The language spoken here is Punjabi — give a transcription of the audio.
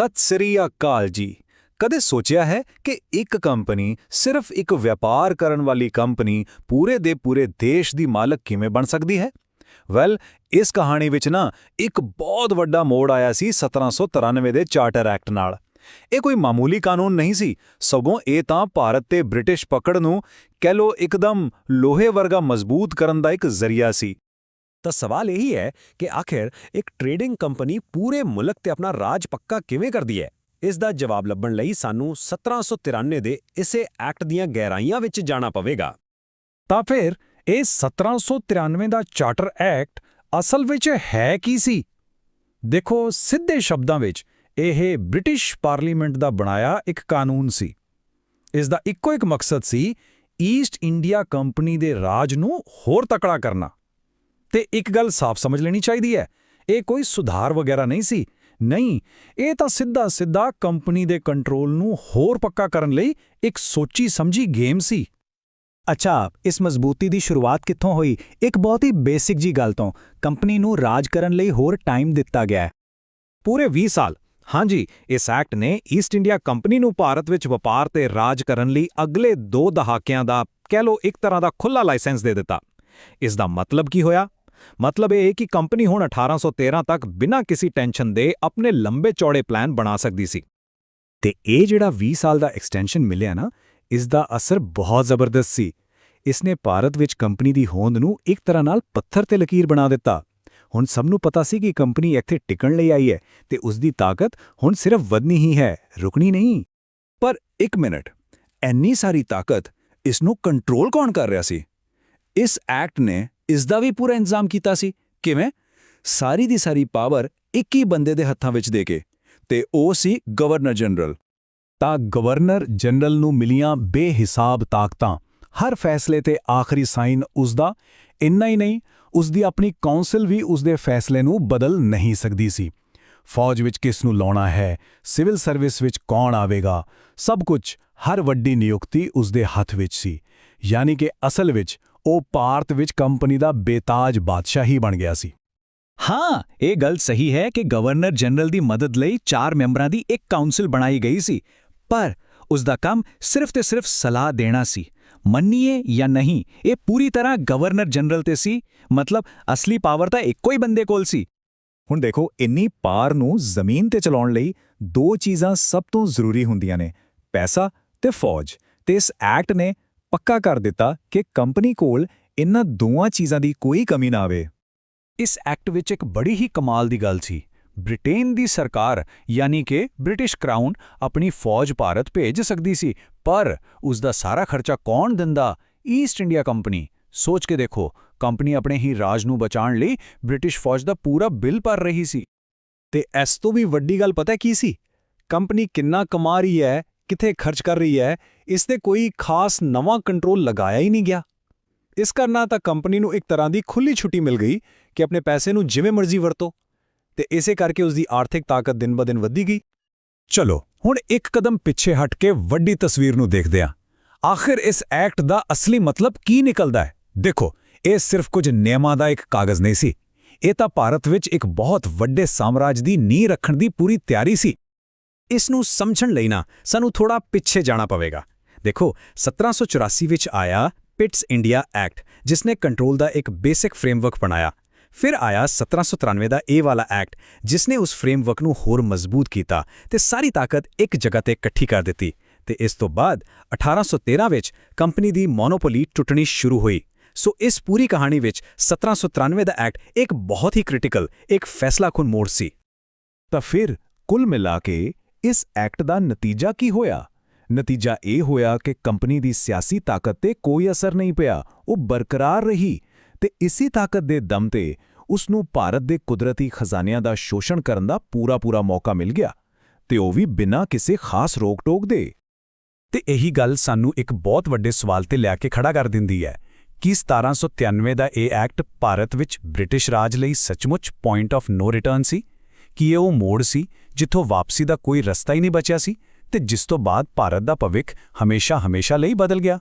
ਸਤਿ ਸ੍ਰੀ ਅਕਾਲ ਜੀ। ਕਦੇ ਸੋਚਿਆ ਹੈ ਕਿ ਇੱਕ ਕੰਪਨੀ, ਸਿਰਫ ਇੱਕ ਵਪਾਰ ਕਰਨ ਵਾਲੀ ਕੰਪਨੀ, ਪੂਰੇ ਦੇ ਪੂਰੇ ਦੇਸ਼ ਦੀ ਮਾਲਕ ਕਿਵੇਂ ਬਣ ਸਕਦੀ ਹੈ? ਵੈਲ, ਇਸ ਕਹਾਣੀ ਵਿੱਚ ਨਾ ਇੱਕ ਬਹੁਤ ਵੱਡਾ ਮੋੜ ਆਇਆ ਸੀ 1793 ਦੇ ਚਾਰਟਰ ਐਕਟ ਨਾਲ। ਇਹ ਕੋਈ ਮਾਮੂਲੀ ਕਾਨੂੰਨ ਨਹੀਂ ਸੀ, ਸਗੋਂ ਇਹ ਤਾਂ ਭਾਰਤ ਤੇ ਬ੍ਰਿਟਿਸ਼ ਪਕੜ ਨੂੰ ਕਹਿ ਲੋ ਇੱਕਦਮ ਲੋਹੇ ਵਰਗਾ ਮਜ਼ਬੂਤ ਕਰਨ ਦਾ ਇੱਕ ਜ਼ਰੀਆ ਸੀ। ਤਾਂ ਸਵਾਲ ਇਹੀ ਹੈ ਕਿ ਆਖਿਰ ਇੱਕ ਟ੍ਰੇਡਿੰਗ ਕੰਪਨੀ ਪੂਰੇ ਮੁਲਕ ਤੇ ਆਪਣਾ ਰਾਜ ਪੱਕਾ ਕਿਵੇਂ ਕਰਦੀ ਹੈ? ਇਸ ਦਾ ਜਵਾਬ ਲੱਭਣ ਲਈ ਸਾਨੂੰ 1793 ਦੇ ਇਸੇ ਐਕਟ ਦੀਆਂ ਗਹਿਰਾਈਆਂ ਵਿੱਚ ਜਾਣਾ ਪਵੇਗਾ। ਤਾਂ ਫਿਰ ਇਹ 1793 ਦਾ ਚਾਰਟਰ ਐਕਟ ਅਸਲ ਵਿੱਚ ਹੈ ਕੀ ਸੀ? ਦੇਖੋ, ਸਿੱਧੇ ਸ਼ਬਦਾਂ ਵਿੱਚ ਇਹ ਬ੍ਰਿਟਿਸ਼ ਪਾਰਲੀਮੈਂਟ ਦਾ ਬਣਾਇਆ ਇੱਕ ਕਾਨੂੰਨ ਸੀ। ਇਸ ਦਾ ਇੱਕੋ ਇੱਕ ਮਕਸਦ ਸੀ, ਈਸਟ ਇੰਡੀਆ ਕੰਪਨੀ ਦੇ ਰਾਜ ਨੂੰ ਹੋਰ ਤਕੜਾ ਕਰਨਾ। ਤੇ ਇੱਕ ਗੱਲ ਸਾਫ਼ ਸਮਝ ਲੈਣੀ ਚਾਹੀਦੀ ਹੈ, ਇਹ ਕੋਈ ਸੁਧਾਰ ਵਗੈਰਾ ਨਹੀਂ ਸੀ। ਨਹੀਂ, ਇਹ ਤਾਂ ਸਿੱਧਾ ਕੰਪਨੀ ਦੇ ਕੰਟਰੋਲ ਨੂੰ ਹੋਰ ਪੱਕਾ ਕਰਨ ਲਈ ਇੱਕ ਸੋਚੀ ਸਮਝੀ ਗੇਮ ਸੀ। ਅੱਛਾ, ਇਸ ਮਜ਼ਬੂਤੀ ਦੀ ਸ਼ੁਰੂਆਤ ਕਿੱਥੋਂ ਹੋਈ? ਇੱਕ ਬਹੁਤ ਹੀ ਬੇਸਿਕ ਜੀ ਗੱਲ ਤੋਂ। ਕੰਪਨੀ ਨੂੰ ਰਾਜ ਕਰਨ ਲਈ ਹੋਰ ਟਾਈਮ ਦਿੱਤਾ ਗਿਆ ਹੈ। ਪੂਰੇ 20 ਸਾਲ। ਹਾਂਜੀ, ਇਸ ਐਕਟ ਨੇ ਈਸਟ ਇੰਡੀਆ ਕੰਪਨੀ ਨੂੰ ਭਾਰਤ ਵਿੱਚ ਵਪਾਰ ਤੇ ਰਾਜ ਕਰਨ ਲਈ ਅਗਲੇ 2 ਦਹਾਕਿਆਂ ਦਾ ਕਹਿ ਲੋ ਇੱਕ ਤਰ੍ਹਾਂ ਦਾ ਖੁੱਲ੍ਹਾ ਲਾਇਸੈਂਸ ਦੇ ਦਿੱਤਾ। ਇਸ ਦਾ ਮਤਲਬ ਕੀ ਹੋਇਆ? ਮਤਲਬ ਇਹ ਕਿ ਕੰਪਨੀ ਹੁਣ 1813 ਤੱਕ ਬਿਨਾਂ ਕਿਸੇ ਟੈਨਸ਼ਨ ਦੇ ਆਪਣੇ ਲੰਬੇ ਚੌੜੇ ਪਲਾਨ ਬਣਾ ਸਕਦੀ ਸੀ। ਤੇ ਇਹ ਜਿਹੜਾ 20 ਸਾਲ ਦਾ ਐਕਸਟੈਂਸ਼ਨ ਮਿਲਿਆ ਨਾ, ਇਸ ਦਾ ਅਸਰ ਬਹੁਤ ਜ਼ਬਰਦਸਤ ਸੀ। ਇਸਨੇ ਭਾਰਤ ਵਿੱਚ ਕੰਪਨੀ ਦੀ ਹੋਂਦ ਨੂੰ ਇੱਕ ਤਰ੍ਹਾਂ ਨਾਲ ਪੱਥਰ ਤੇ ਲਕੀਰ ਬਣਾ ਦਿੱਤਾ। ਹੁਣ ਸਭ ਨੂੰ ਪਤਾ ਸੀ ਕਿ ਕੰਪਨੀ ਇੱਥੇ ਟਿਕਣ ਲਈ ਆਈ ਹੈ ਤੇ ਉਸ ਦੀ ਤਾਕਤ ਹੁਣ ਸਿਰਫ ਵਧਣੀ ਹੀ ਹੈ, ਰੁਕਣੀ ਨਹੀਂ। ਪਰ ਇੱਕ ਮਿੰਟ, ਇੰਨੀ ਸਾਰੀ ਤਾਕਤ, ਇਸ ਨੂੰ ਕੰਟਰੋਲ ਕੌਣ ਕਰ ਰਿਹਾ ਸੀ? ਇਸ ਐਕਟ ਨੇ ਇਸ ਦਾ ਵੀ ਪੂਰਾ ਇੰਤਜ਼ਾਮ ਕੀਤਾ ਸੀ। ਕਿਵੇਂ? ਸਾਰੀ ਦੀ ਸਾਰੀ ਪਾਵਰ ਇੱਕ ਹੀ ਬੰਦੇ ਦੇ ਹੱਥਾਂ ਵਿੱਚ ਦੇ ਕੇ, ਤੇ ਉਹ ਸੀ ਗਵਰਨਰ ਜਨਰਲ। ਤਾਂ ਗਵਰਨਰ ਜਨਰਲ ਨੂੰ ਮਿਲੀਆਂ ਬੇਹਿਸਾਬ ਤਾਕਤਾਂ, ਹਰ ਫੈਸਲੇ ਤੇ ਆਖਰੀ ਸਾਈਨ ਉਸਦਾ। ਇੰਨਾ ਹੀ ਨਹੀਂ, ਉਸਦੀ ਆਪਣੀ ਕੌਂਸਲ ਵੀ ਉਸਦੇ ਫੈਸਲੇ ਨੂੰ ਬਦਲ ਨਹੀਂ ਸਕਦੀ ਸੀ। ਫੌਜ ਵਿੱਚ ਕਿਸ ਨੂੰ ਲਾਉਣਾ ਹੈ, ਸਿਵਲ ਸਰਵਿਸ ਵਿੱਚ ਕੌਣ ਆਵੇਗਾ, ਸਭ ਕੁਝ, ਹਰ ਵੱਡੀ ਨਿਯੁਕਤੀ ਉਸਦੇ ਹੱਥ ਵਿੱਚ ਸੀ। ਯਾਨੀ ਕਿ ਅਸਲ ਵਿੱਚ ਉਹ ਭਾਰਤ ਵਿੱਚ ਕੰਪਨੀ ਦਾ ਬੇਤਾਜ ਬਾਦਸ਼ਾਹ ਹੀ ਬਣ ਗਿਆ ਸੀ। ਹਾਂ, ਇਹ ਗੱਲ ਸਹੀ ਹੈ ਕਿ ਗਵਰਨਰ ਜਨਰਲ ਦੀ ਮਦਦ ਲਈ 4 ਮੈਂਬਰਾਂ ਦੀ ਇੱਕ ਕਾਉਂਸਲ ਬਣਾਈ ਗਈ ਸੀ, ਪਰ ਉਸ ਦਾ ਕੰਮ ਸਿਰਫ ਤੇ ਸਿਰਫ ਸਲਾਹ ਦੇਣਾ ਸੀ। ਮੰਨੀਏ ਜਾਂ ਨਹੀਂ, ਇਹ ਪੂਰੀ ਤਰ੍ਹਾਂ ਗਵਰਨਰ ਜਨਰਲ ਤੇ ਸੀ। ਮਤਲਬ ਅਸਲੀ ਪਾਵਰ ਤਾਂ ਇੱਕੋ ਹੀ ਬੰਦੇ ਕੋਲ ਸੀ। ਹੁਣ ਦੇਖੋ, ਇੰਨੀ ਪਾਰ ਨੂੰ ਜ਼ਮੀਨ ਤੇ ਚਲਾਉਣ ਲਈ 2 ਚੀਜ਼ਾਂ ਸਭ ਤੋਂ ਜ਼ਰੂਰੀ ਹੁੰਦੀਆਂ ਨੇ, ਪੈਸਾ ਤੇ ਫੌਜ। ਤੇ ਇਸ ਐਕਟ ਨੇ ਪੱਕਾ ਕਰ ਦਿੱਤਾ ਕਿ ਕੰਪਨੀ ਕੋਲ ਇਨ੍ਹਾਂ ਦੋਵਾਂ ਚੀਜ਼ਾਂ ਦੀ ਕੋਈ ਕਮੀ ਨਾ ਆਵੇ। ਇਸ ਐਕਟ ਵਿੱਚ ਇੱਕ ਬੜੀ ਹੀ ਕਮਾਲ ਦੀ ਗੱਲ ਸੀ। ਬ੍ਰਿਟੇਨ ਦੀ ਸਰਕਾਰ ਯਾਨੀ ਕਿ ਬ੍ਰਿਟਿਸ਼ ਕਰਾਊਨ ਆਪਣੀ ਫੌਜ ਭਾਰਤ ਭੇਜ ਸਕਦੀ ਸੀ, ਪਰ ਉਸ ਦਾ ਸਾਰਾ ਖਰਚਾ ਕੌਣ ਦਿੰਦਾ? East India company. ਸੋਚ ਕੇ ਦੇਖੋ, ਕੰਪਨੀ ਆਪਣੇ ਹੀ ਰਾਜ ਨੂੰ ਬਚਾਉਣ ਲਈ ਬ੍ਰਿਟਿਸ਼ ਫੌਜ ਦਾ ਪੂਰਾ ਬਿੱਲ ਭਰ ਰਹੀ ਸੀ। ਤੇ ਇਸ ਤੋਂ ਵੀ ਵੱਡੀ ਗੱਲ ਪਤਾ ਕੀ ਸੀ? ਕੰਪਨੀ ਕਿੰਨਾ ਕਮਾ ਰਹੀ ਹੈ, ਕਿੱਥੇ ਖਰਚ ਕਰ ਰਹੀ ਹੈ, ਇਸ ਤੇ ਕੋਈ ਖਾਸ ਨਵਾਂ ਕੰਟਰੋਲ ਲਗਾਇਆ ਹੀ ਨਹੀਂ ਗਿਆ। ਇਸ ਕਾਰਨ ਤਾਂ ਕੰਪਨੀ ਨੂੰ ਇੱਕ ਤਰ੍ਹਾਂ ਦੀ ਖੁੱਲੀ ਛੁੱਟੀ ਮਿਲ ਗਈ ਕਿ ਆਪਣੇ ਪੈਸੇ ਨੂੰ ਜਿਵੇਂ ਮਰਜ਼ੀ ਵਰਤੋ, ਤੇ ਇਸੇ ਕਰਕੇ ਉਸ ਦੀ ਆਰਥਿਕ ਤਾਕਤ ਦਿਨ-ਬ-ਦਿਨ ਵੱਧਦੀ ਗਈ। ਚਲੋ, ਹੁਣ ਇੱਕ ਕਦਮ ਪਿੱਛੇ ਹਟ ਕੇ ਵੱਡੀ ਤਸਵੀਰ ਨੂੰ ਦੇਖਦੇ ਹਾਂ। ਆਖਿਰ ਇਸ ਐਕਟ ਦਾ ਅਸਲੀ ਮਤਲਬ ਕੀ ਨਿਕਲਦਾ ਹੈ? ਦੇਖੋ, ਇਹ ਸਿਰਫ ਕੁਝ ਨਿਯਮਾਂ ਦਾ ਇੱਕ ਕਾਗਜ਼ ਨਹੀਂ ਸੀ। ਇਹ ਤਾਂ ਭਾਰਤ ਵਿੱਚ ਇੱਕ ਬਹੁਤ ਵੱਡੇ ਸਾਮਰਾਜ ਦੀ ਨੀਂਹ ਰੱਖਣ ਦੀ ਪੂਰੀ ਤਿਆਰੀ ਸੀ। ਇਸ ਨੂੰ ਸਮਝਣ ਲਈ ਨਾ ਸਾਨੂੰ ਥੋੜਾ ਪਿੱਛੇ ਜਾਣਾ ਪਵੇਗਾ। ਦੇਖੋ, 1784 ਵਿੱਚ ਆਇਆ ਪਿਟਸ ਇੰਡੀਆ ਐਕਟ, ਜਿਸ ਨੇ ਕੰਟਰੋਲ ਦਾ ਇੱਕ ਬੇਸਿਕ ਫਰੇਮਵਰਕ ਬਣਾਇਆ। ਫਿਰ ਆਇਆ 1793 ਦਾ ਇਹ ਵਾਲਾ ਐਕਟ, ਜਿਸ ਨੇ ਉਸ ਫਰੇਮਵਰਕ ਨੂੰ ਹੋਰ ਮਜ਼ਬੂਤ ਕੀਤਾ ਤੇ ਸਾਰੀ ਤਾਕਤ ਇੱਕ ਜਗ੍ਹਾ ਤੇ ਇਕੱਠੀ ਕਰ ਦਿੱਤੀ। ਤੇ ਇਸ ਤੋਂ ਬਾਅਦ 1813 ਵਿੱਚ ਕੰਪਨੀ ਦੀ ਮੋਨੋਪੋਲੀ ਟੁੱਟਣੀ ਸ਼ੁਰੂ ਹੋਈ। ਸੋ ਇਸ ਪੂਰੀ ਕਹਾਣੀ ਵਿੱਚ 1793 ਦਾ ਐਕਟ ਇੱਕ ਬਹੁਤ ਹੀ ਕ੍ਰਿਟੀਕਲ, ਇੱਕ ਫੈਸਲਾਕੁਨ ਮੋੜ ਸੀ। ਤਾਂ ਫਿਰ ਕੁੱਲ ਮਿਲਾ ਕੇ ਇਸ ਐਕਟ ਦਾ ਨਤੀਜਾ ਕੀ ਹੋਇਆ? ਨਤੀਜਾ ਇਹ ਹੋਇਆ ਕਿ ਕੰਪਨੀ ਦੀ ਸਿਆਸੀ ਤਾਕਤ ਤੇ ਕੋਈ ਅਸਰ ਨਹੀਂ ਪਿਆ, ਉਹ ਬਰਕਰਾਰ ਰਹੀ, ਤੇ ਇਸੇ ਤਾਕਤ ਦੇ ਦਮ ਤੇ ਉਸ ਨੂੰ ਭਾਰਤ ਦੇ ਕੁਦਰਤੀ ਖਜ਼ਾਨਿਆਂ ਦਾ ਸ਼ੋਸ਼ਣ ਕਰਨ ਦਾ ਪੂਰਾ ਮੌਕਾ ਮਿਲ ਗਿਆ, ਤੇ ਉਹ ਵੀ ਬਿਨਾਂ ਕਿਸੇ ਖਾਸ ਰੋਕ-ਟੋਕ ਦੇ। ਤੇ ਇਹੀ ਗੱਲ ਸਾਨੂੰ ਇੱਕ ਬਹੁਤ ਵੱਡੇ ਸਵਾਲ ਤੇ ਲਿਆ ਕੇ ਖੜਾ ਕਰ ਦਿੰਦੀ ਹੈ ਕਿ 1793 ਦਾ ਇਹ ਐਕਟ ਭਾਰਤ ਵਿੱਚ ਬ੍ਰਿਟਿਸ਼ ਰਾਜ ਲਈ ਸੱਚਮੁੱਚ ਪੁਆਇੰਟ ਆਫ ਨੋ ਰਿਟਰਨ ਸੀ? ਕਿ ਇਹ ਉਹ ਮੋੜ ਸੀ ਜਿੱਥੋਂ ਵਾਪਸੀ ਦਾ ਕੋਈ ਰਸਤਾ ਹੀ ਨਹੀਂ ਬਚਿਆ ਸੀ, ਤੇ ਜਿਸ ਤੋਂ ਬਾਅਦ ਭਾਰਤ ਦਾ ਭਵਿੱਖ ਹਮੇਸ਼ਾ ਲਈ ਬਦਲ ਗਿਆ?